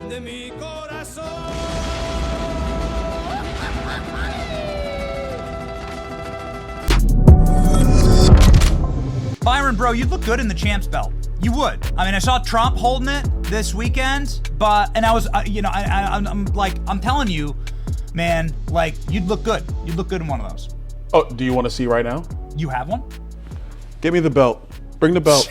de mi corazón. Byron, bro, you'd look good in the champs belt. You would. I mean, I saw Trump holding it this weekend, and I was, I'm telling you, man, like, you'd look good. You'd look good in one of those. Oh, do you want to see right now? You have one? Give me the belt. Bring the belt.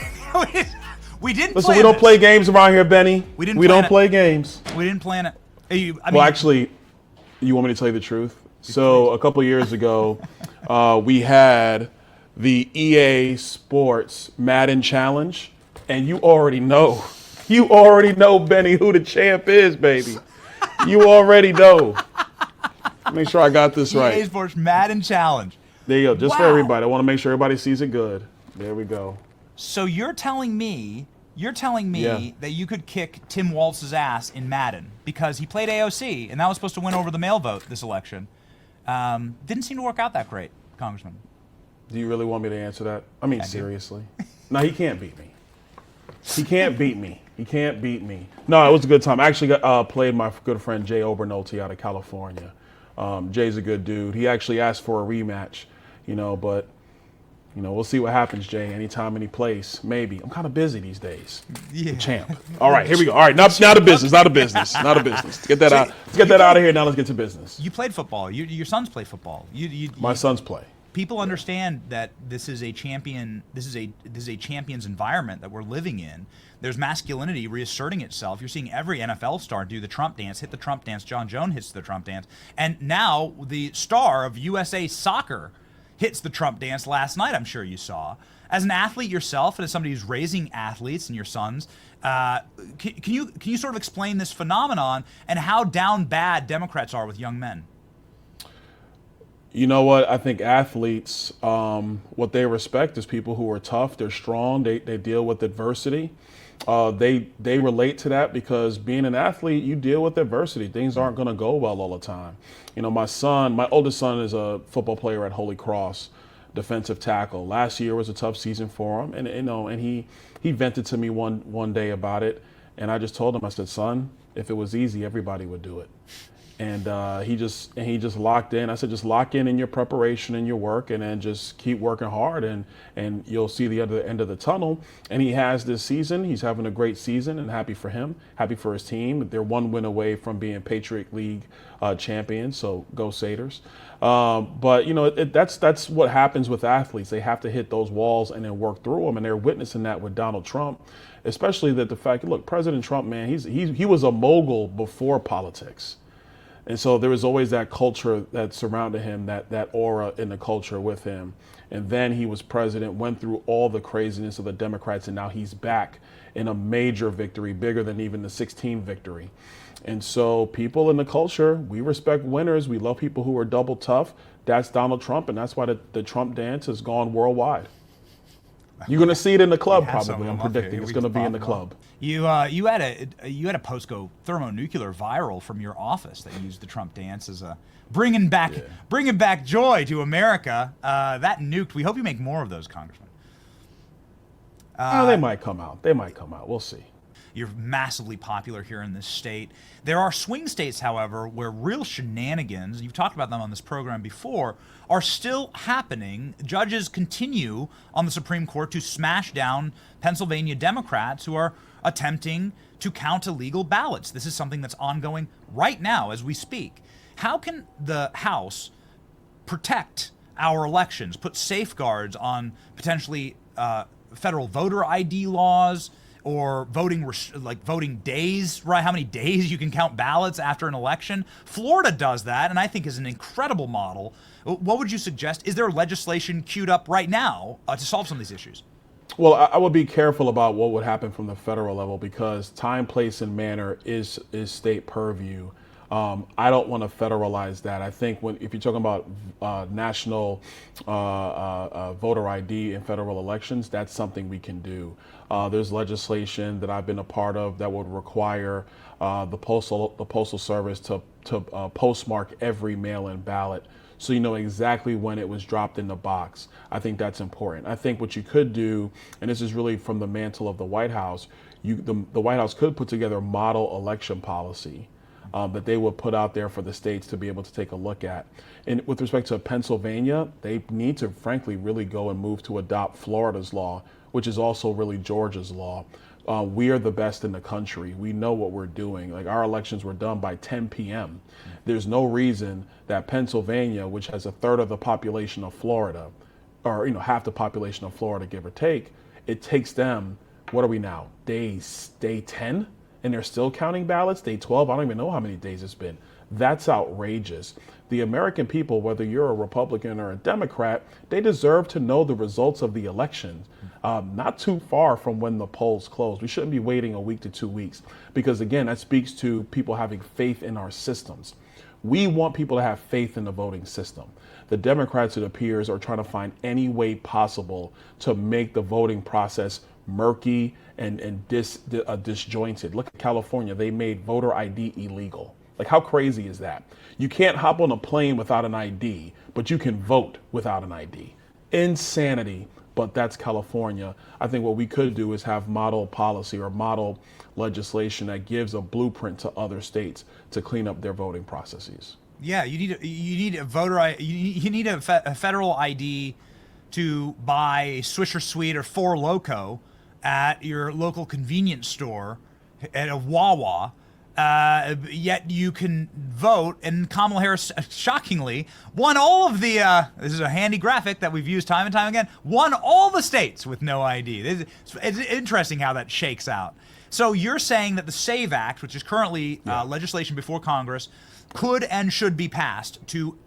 We didn't. Listen, we don't play games around here, Benny. We didn't. We don't play games. We didn't plan it. Well, actually, you want me to tell you the truth? So a couple years ago, we had the EA Sports Madden Challenge, and you already know, Benny, who the champ is, baby. You already know. Make sure I got this right. EA Sports Madden Challenge. There you go, just for everybody. I want to make sure everybody sees it good. There we go. So you're telling me that you could kick Tim Walz's ass in Madden because he played AOC, and that was supposed to win over the mail vote this election. Didn't seem to work out that great, Congressman. Do you really want me to answer that? I mean, seriously. No, he can't beat me. He can't beat me. He can't beat me. No, it was a good time. I actually played my good friend Jay Obernolte out of California. Jay's a good dude. He actually asked for a rematch, but we'll see what happens, Jay. Anytime, any place, maybe. I'm kind of busy these days. Yeah. The champ. All right, here we go. All right, now to business. Not a business. Let's get that out. Let's get that out of here. Now let's get to business. You played football. Your sons play football. My sons play. People understand that this is a champion. This is a champion's environment that we're living in. There's masculinity reasserting itself. You're seeing every NFL star do the Trump dance, hit the Trump dance. John Jones hits the Trump dance, and now the star of USA Soccer hits the Trump dance last night. I'm sure you saw. As an athlete yourself, and as somebody who's raising athletes and your sons, can you sort of explain this phenomenon and how down bad Democrats are with young men? You know what? I think athletes, what they respect is people who are tough. They're strong. They deal with adversity. They relate to that because being an athlete, you deal with adversity. Things aren't going to go well all the time. My oldest son is a football player at Holy Cross, defensive tackle. Last year was a tough season for him, and he vented to me one day about it, and I just told him, I said, son, if it was easy, everybody would do it. And he just locked in. I said, just lock in your preparation and your work, and then just keep working hard, and you'll see the other end of the tunnel. And he has this season. He's having a great season, and happy for him, happy for his team. They're one win away from being Patriot League champions, so go Satyrs. But that's what happens with athletes. They have to hit those walls and then work through them, and they're witnessing that with Donald Trump, especially the fact, look, President Trump, man, he was a mogul before politics. And so there was always that culture that surrounded him, that aura in the culture with him. And then he was president, went through all the craziness of the Democrats, and now he's back in a major victory, bigger than even the 2016 victory. And so people in the culture, we respect winners. We love people who are double tough. That's Donald Trump, and that's why the Trump dance has gone worldwide. You're going to see it in the club, probably. I'm predicting it's going to be in the club. You had a post go thermonuclear viral from your office that used the Trump dance as a bringing back joy to America. That nuked. We hope you make more of those, Congressman. They might come out. We'll see. You're massively popular here in this state. There are swing states, however, where real shenanigans, you've talked about them on this program before, are still happening. Judges continue on the Supreme Court to smash down Pennsylvania Democrats who are attempting to count illegal ballots. This is something that's ongoing right now as we speak. How can the House protect our elections, put safeguards on potentially federal voter ID laws, or voting days, right? How many days you can count ballots after an election? Florida does that, and I think is an incredible model. What would you suggest? Is there legislation queued up right now to solve some of these issues? Well, I would be careful about what would happen from the federal level because time, place, and manner is state purview. I don't want to federalize that. I think if you're talking about national voter ID in federal elections, that's something we can do. There's legislation that I've been a part of that would require the Postal Service to postmark every mail-in ballot so you know exactly when it was dropped in the box. I think that's important. I think what you could do, and this is really from the mantle of the White House, the White House could put together a model election policy that they would put out there for the states to be able to take a look at. And with respect to Pennsylvania, they need to, frankly, really go and move to adopt Florida's law, which is also really Georgia's law. We are the best in the country. We know what we're doing. Like, our elections were done by 10 p.m. There's no reason that Pennsylvania, which has a third of the population of Florida, or half the population of Florida, give or take, it takes them, what are we now, day 10? And they're still counting ballots? Day 12? I don't even know how many days it's been. That's outrageous. The American people, whether you're a Republican or a Democrat, they deserve to know the results of the elections. Not too far from when the polls close. We shouldn't be waiting a week to 2 weeks, because again, that speaks to people having faith in our systems. We want people to have faith in the voting system. The Democrats, it appears, are trying to find any way possible to make the voting process murky and disjointed. Look at California. They made voter ID illegal. Like, how crazy is that? You can't hop on a plane without an ID, but you can vote without an ID. Insanity, but that's California. I think what we could do is have model policy or model legislation that gives a blueprint to other states to clean up their voting processes. Yeah, you need a voter you need a federal ID to buy a Swisher Sweet or Four Loko at your local convenience store at a Wawa. Yet you can vote, and Kamala Harris, shockingly, won all of the, this is a handy graphic that we've used time and time again, won all the states with no ID. It's interesting how that shakes out. So you're saying that the SAVE Act, which is currently legislation before Congress, could and should be passed to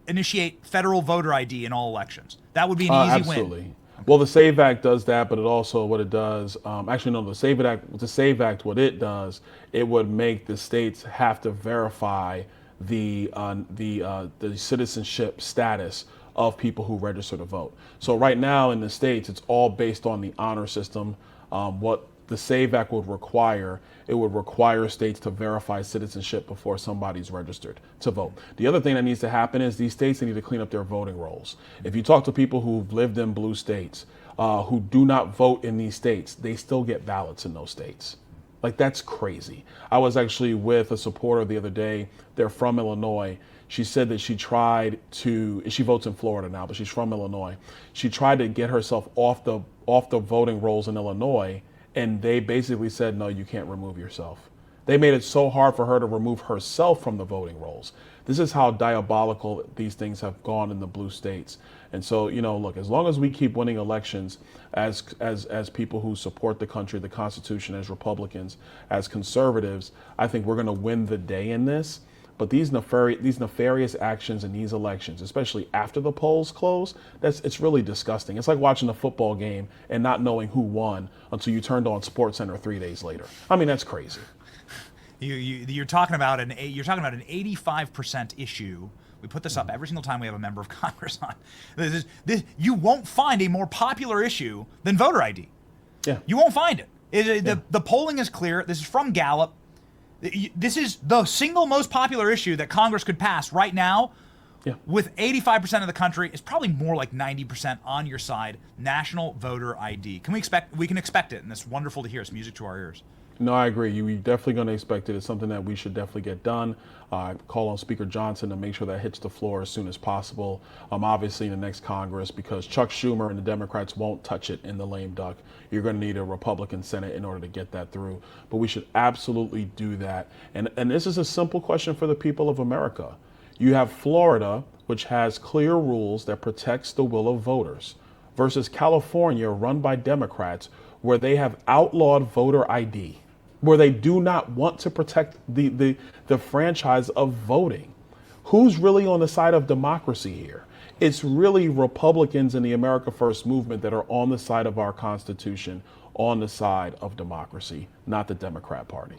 initiate federal voter ID in all elections. That would be an easy absolutely. win. Well, the SAVE Act does that, but it also, what it does, actually, no, the SAVE Act, what it does, it would make the states have to verify the citizenship status of people who register to vote. So right now in the states, it's all based on the honor system. What the SAVE Act would require, it would require states to verify citizenship before somebody's registered to vote. The other thing that needs to happen is these states need to clean up their voting rolls. If you talk to people who've lived in blue states, who do not vote in these states, they still get ballots in those states. Like, that's crazy. I was actually with a supporter the other day. They're from Illinois. She said that she votes in Florida now, but she's from Illinois. She tried to get herself off the voting rolls in Illinois, and they basically said, no, you can't remove yourself. They made it so hard for her to remove herself from the voting rolls. This is how diabolical these things have gone in the blue states. And so, look, as long as we keep winning elections as people who support the country, the Constitution, as Republicans, as conservatives, I think we're going to win the day in this. But these nefarious actions in these elections, especially after the polls close, it's really disgusting. It's like watching a football game and not knowing who won until you turned on SportsCenter 3 days later. I mean, that's crazy. You're talking about an 85% issue. We put this up every single time we have a member of Congress on. You won't find a more popular issue than voter ID. Yeah. You won't find it. The polling is clear. This is from Gallup. This is the single most popular issue that Congress could pass right now. Yeah. With 85% of the country, it's probably more like 90% on your side. National voter ID. We can expect it, and it's wonderful to hear. It's music to our ears. No, I agree. You're definitely going to expect it. It's something that we should definitely get done. Call on Speaker Johnson to make sure that hits the floor as soon as possible. Obviously in the next Congress, because Chuck Schumer and the Democrats won't touch it in the lame duck. You're going to need a Republican Senate in order to get that through. But we should absolutely do that. And this is a simple question for the people of America. You have Florida, which has clear rules that protects the will of voters, versus California, run by Democrats, where they have outlawed voter ID, where they do not want to protect the franchise of voting. Who's really on the side of democracy here? It's really Republicans in the America First movement that are on the side of our Constitution, on the side of democracy, not the Democrat Party.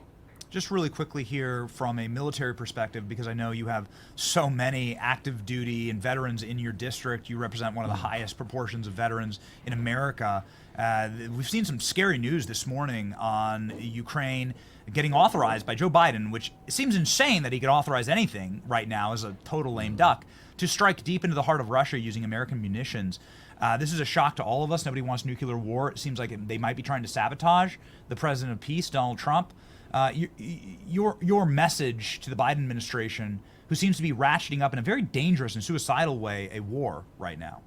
Just really quickly here from a military perspective, because I know you have so many active duty and veterans in your district. You represent one of the highest proportions of veterans in America. We've seen some scary news this morning on Ukraine getting authorized by Joe Biden, which seems insane that he could authorize anything right now as a total lame duck, to strike deep into the heart of Russia using American munitions. This is a shock to all of us. Nobody wants nuclear war. It seems like they might be trying to sabotage the president of peace, Donald Trump. Your message to the Biden administration, who seems to be ratcheting up in a very dangerous and suicidal way a war right now.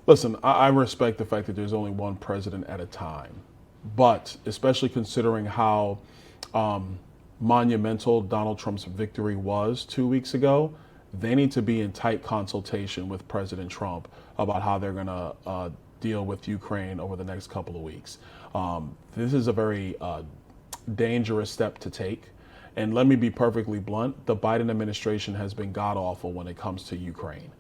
Listen, I respect the fact that there's only one president at a time, but especially considering how monumental Donald Trump's victory was 2 weeks ago, they need to be in tight consultation with President Trump about how they're going to deal with Ukraine over the next couple of weeks. This is a very dangerous step to take. And let me be perfectly blunt, the Biden administration has been god-awful when it comes to Ukraine.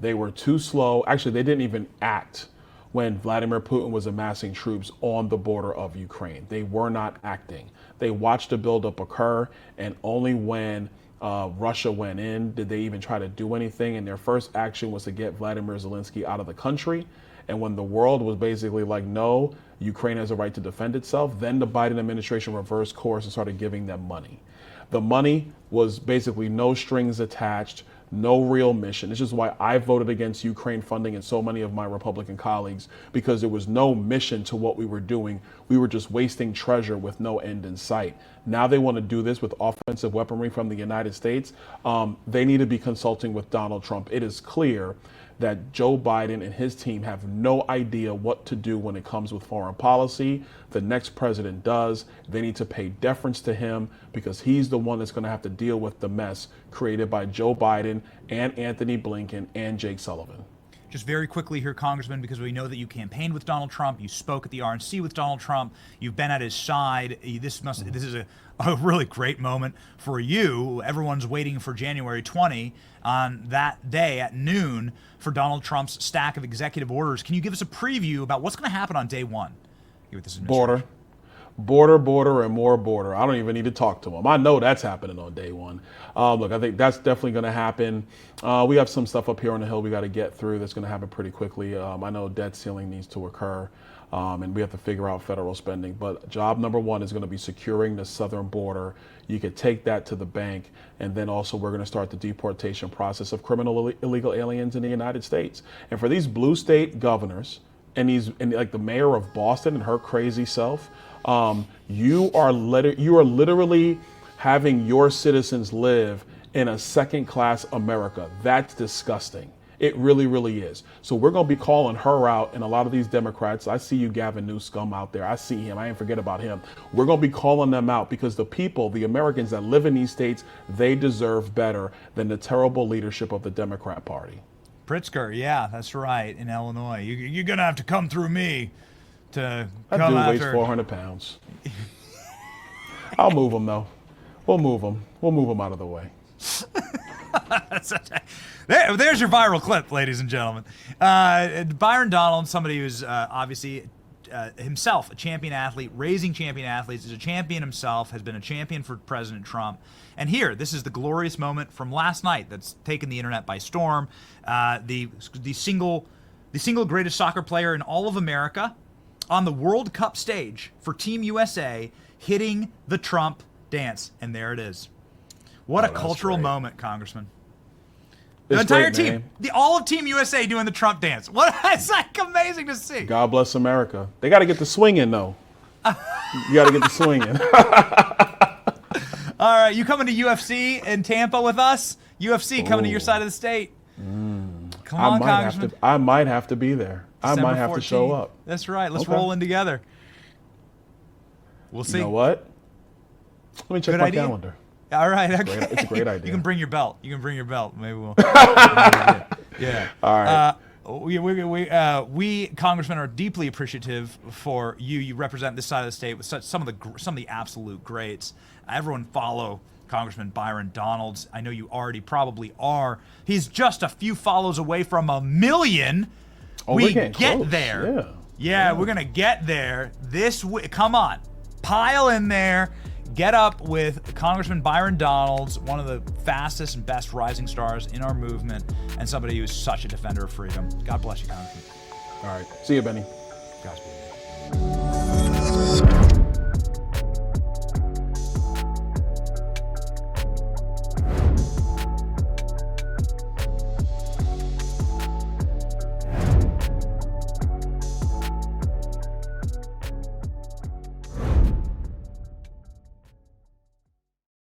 They were too slow. Actually, they didn't even act when Vladimir Putin was amassing troops on the border of Ukraine. They were not acting. They watched the buildup occur, and only when Russia went in did they even try to do anything. And their first action was to get Vladimir Zelensky out of the country. And when the world was basically like, no, Ukraine has a right to defend itself, then the Biden administration reversed course and started giving them money. The money was basically no strings attached, no real mission. This is why I voted against Ukraine funding and so many of my Republican colleagues, because there was no mission to what we were doing. We were just wasting treasure with no end in sight. Now they want to do this with offensive weaponry from the United States. They need to be consulting with Donald Trump. It is clear that Joe Biden and his team have no idea what to do when it comes with foreign policy. The next president does. They need to pay deference to him because he's the one that's going to have to deal with the mess created by Joe Biden and Anthony Blinken and Jake Sullivan. Just very quickly here, Congressman, because we know that you campaigned with Donald Trump, you spoke at the RNC with Donald Trump, you've been at his side. This is a really great moment for you. Everyone's waiting for January 20 on that day at noon for Donald Trump's stack of executive orders. Can you give us a preview about what's going to happen on day one here with this administration? Border, and more border. I don't even need to talk to him. I know that's happening on day one. Look, I think that's definitely going to happen. We have some stuff up here on the Hill we got to get through that's going to happen pretty quickly. I know debt ceiling needs to occur, and we have to figure out federal spending. But job number one is going to be securing the southern border. You could take that to the bank, and then also we're going to start the deportation process of criminal illegal aliens in the United States. And for these blue state governors and like the mayor of Boston and her crazy self, you are literally having your citizens live in a second-class America. That's disgusting. It really, really is. So we're going to be calling her out, and a lot of these Democrats, I see you Gavin Newsom out there. I see him. I ain't forget about him. We're going to be calling them out because the people, the Americans that live in these states, they deserve better than the terrible leadership of the Democrat Party. Pritzker, yeah, that's right, in Illinois. You're going to have to come through me to that come dude after. weighs 400 pounds. I'll move him, though. We'll move him. We'll move him out of the way. There's your viral clip, ladies and gentlemen. Byron Donalds, somebody who's obviously himself a champion athlete, raising champion athletes, is a champion himself, has been a champion for President Trump. And here, this is the glorious moment from last night that's taken the internet by storm. The single greatest soccer player in all of America on the World Cup stage for Team USA hitting the Trump dance. And there it is. What a cultural moment, Congressman. The entire team, all of Team USA doing the Trump dance. It's like amazing to see. God bless America. They got to get the swing in, though. You got to get the swing in. All right, you coming to UFC in Tampa with us? UFC coming to your side of the state. Come on, Congressman. I might have to be there. December I might have 14th. to show up. That's right. Let's roll in together. We'll see. You know what? Let me check my calendar. All right. Okay. It's a great idea. You can bring your belt. Maybe we'll. Yeah. All we right. we congressmen are deeply appreciative for you. You represent this side of the state with some of the absolute greats. Everyone follow Congressman Byron Donalds. I know you already probably are. He's just a few follows away from 1 million. We get close. there. Yeah, we're gonna get there this week. Come on, pile in there. Get up with Congressman Byron Donalds, one of the fastest and best rising stars in our movement, and somebody who's such a defender of freedom. God bless you, Congressman. All right. See you, Benny. Godspeed.